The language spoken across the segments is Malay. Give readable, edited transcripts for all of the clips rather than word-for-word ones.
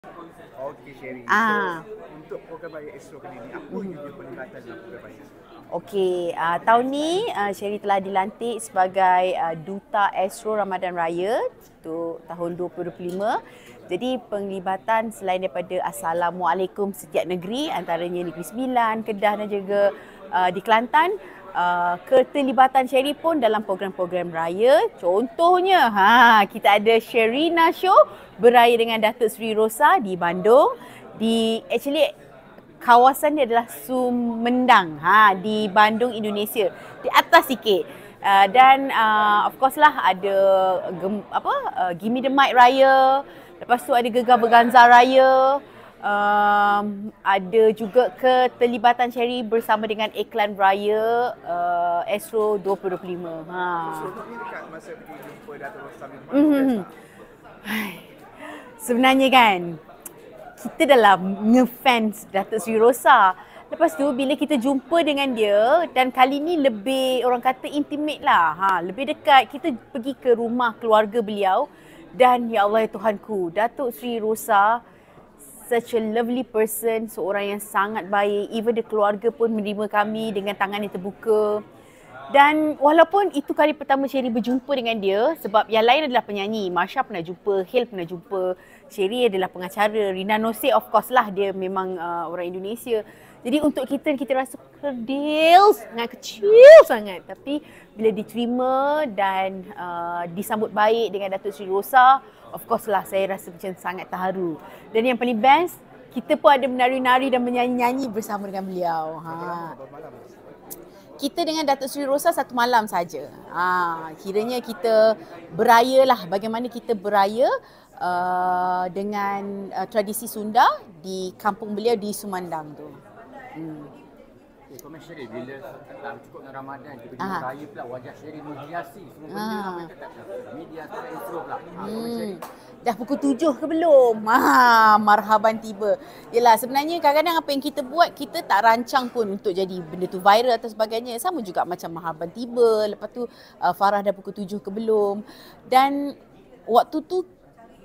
Okey Sherry. Ah. So untuk program raya Astro kali ni apa yang pelibatan dalam program raya? Okey, tahun ni Sherry telah dilantik sebagai Duta Astro Ramadan Raya untuk tahun 2025. Jadi penglibatan selain daripada Assalamualaikum setiap negeri, antaranya Negeri Sembilan, Kedah dan juga di Kelantan, keterlibatan Sherry pun dalam program-program raya. Contohnya, kita ada Sherina Show beraya dengan Datuk Seri Rosa di Bandung. Kawasan dia adalah Sumendang, di Bandung, Indonesia, di atas sikit. Dan of course lah ada Gimme the Mic Raya, lepas tu ada Gegar Berganza Raya, ada juga keterlibatan Sherry bersama dengan iklan raya Astro 2025. So ni dekat masa pergi jumpa Datuk Rostam ni mana? Sebenarnya kan, kita dah lah ngefans Datuk Seri Rosa. Lepas tu bila kita jumpa dengan dia, dan kali ni lebih orang kata intimate lah. Lebih dekat, kita pergi ke rumah keluarga beliau. Dan ya Allah ya Tuhanku, Datuk Seri Rosa such a lovely person, seorang yang sangat baik. Even the keluarga pun menerima kami dengan tangan yang terbuka. Dan walaupun itu kali pertama Sherry berjumpa dengan dia, sebab yang lain adalah penyanyi. Marsha pernah jumpa, Hale pernah jumpa, Sherry adalah pengacara, Rina Nose of course lah, dia memang orang Indonesia. Jadi untuk kita rasa kerdil sangat, kecil sangat. Tapi bila diterima dan disambut baik dengan Datuk Seri Rosa, of course lah saya rasa macam sangat terharu. Dan yang paling best, kita pun ada menari-nari dan menyanyi-nyanyi bersama dengan beliau. Kita dengan Datuk Seri Rosa satu malam saja. Kiranya kita beraya lah, bagaimana kita beraya dengan tradisi Sunda di kampung beliau di Sumandang tu. Komen Sherry, bila tak cukup dengan Ramadan, kita pergi raya pula, wajah Sherry menghiasi semua benda ramai tak media sekarang intro pula. Komen Sherry. Dah pukul 7 ke belum? Marhaban tiba. Yelah, sebenarnya kadang-kadang apa yang kita buat, kita tak rancang pun untuk jadi benda tu viral atau sebagainya. Sama juga macam marhaban tiba, lepas tu Farah dah pukul 7 ke belum. Dan waktu tu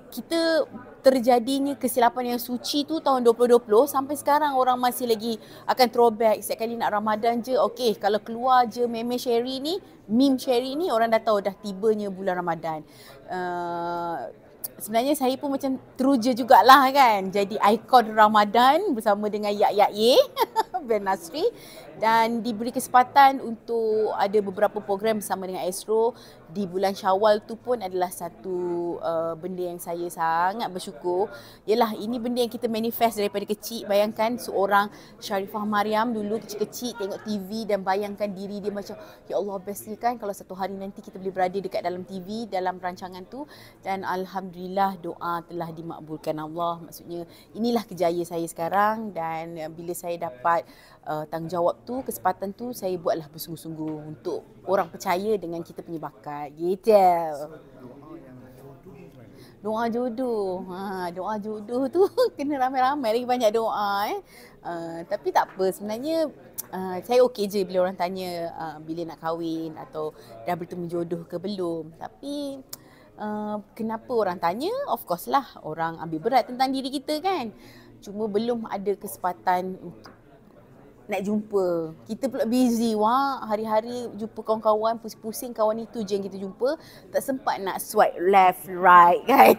kita terjadinya kesilapan yang suci tu tahun 2020, sampai sekarang orang masih lagi akan throwback. Setiap kali nak Ramadan je, okey, kalau keluar je meme Sherry ni, meme Sherry ni, orang dah tahu dah tibanya bulan Ramadan. Sebenarnya saya pun macam teruja jugalah kan, jadi ikon Ramadan bersama dengan Yak Ye Ben Nasri, dan diberi kesempatan untuk ada beberapa program bersama dengan Astro di bulan Syawal tu pun adalah satu benda yang saya sangat bersyukur. Yalah, ini benda yang kita manifest daripada kecil. Bayangkan seorang Sharifah Mariam dulu kecil-kecil tengok TV dan bayangkan diri dia macam, ya Allah, bestnya kan kalau satu hari nanti kita boleh berada dekat dalam TV, dalam rancangan tu. Dan alhamdulillah doa telah dimakbulkan Allah. Maksudnya inilah kejayaan saya sekarang, dan bila saya dapat tanggungjawab tu, kesempatan tu, saya buatlah bersungguh-sungguh untuk orang percaya dengan kita punya bakat. Gitu. Doa jodoh. Doa jodoh tu kena ramai-ramai lagi, banyak doa tapi tak apa, sebenarnya saya okey je bila orang tanya bila nak kahwin atau dah bertemu jodoh ke belum. Tapi kenapa orang tanya? Of course lah, orang ambil berat tentang diri kita kan. Cuma belum ada kesempatan untuk nak jumpa. Kita pula busy, hari-hari jumpa kawan-kawan, pusing-pusing kawan itu je yang kita jumpa. Tak sempat nak swipe left, right kan.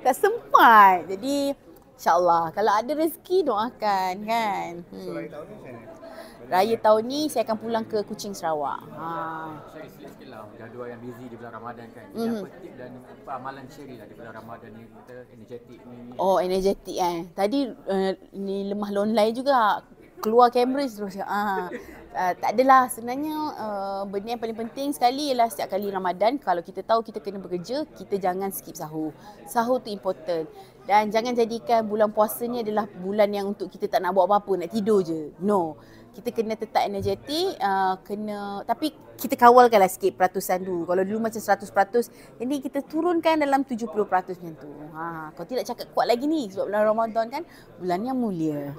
Tak sempat. Jadi insyaAllah kalau ada rezeki doakan kan. So raya tahun ni macam mana? Raya tahun ni saya akan pulang ke Kuching, Sarawak. Sherry, sikit lah jadual yang busy di bulan Ramadan kan. Apa tip dan apa amalan Sherry lah di bulan Ramadan ni, kita energetik ni. Oh, energetik Tadi ni lemah lonlai juga. Keluar kamera terus. Tak adalah, sebenarnya benda yang paling penting sekali ialah setiap kali Ramadan, kalau kita tahu kita kena bekerja, kita jangan skip sahur. Sahur tu important. Dan jangan jadikan bulan puasa ni adalah bulan yang untuk kita tak nak buat apa-apa, nak tidur je. No. Kita kena tetap energetik, tapi kita kawalkanlah sikit peratusan dulu. Kalau dulu macam 100%, jadi kita turunkan dalam 70% macam tu. Kalau tidak cakap kuat lagi ni, sebab bulan Ramadan kan bulan yang mulia.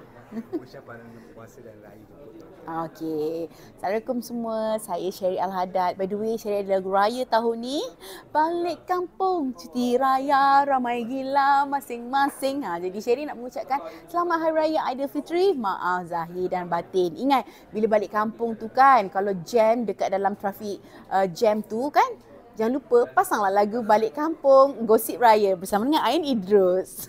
Persiapan puasa dan raya tu. Okey. Assalamualaikum semua. Saya Sherry Al-Haddad. By the way, Sherry ada lagu raya tahun ni. Balik kampung, cuti raya, ramai gila masing-masing. Jadi Sherry nak mengucapkan selamat Hari Raya Aidilfitri. Maaf zahir dan batin. Ingat, bila balik kampung tu kan, kalau jam dekat dalam trafik jam tu kan, jangan lupa pasanglah lagu Balik Kampung, Gosip Raya bersama dengan Ain Idrus.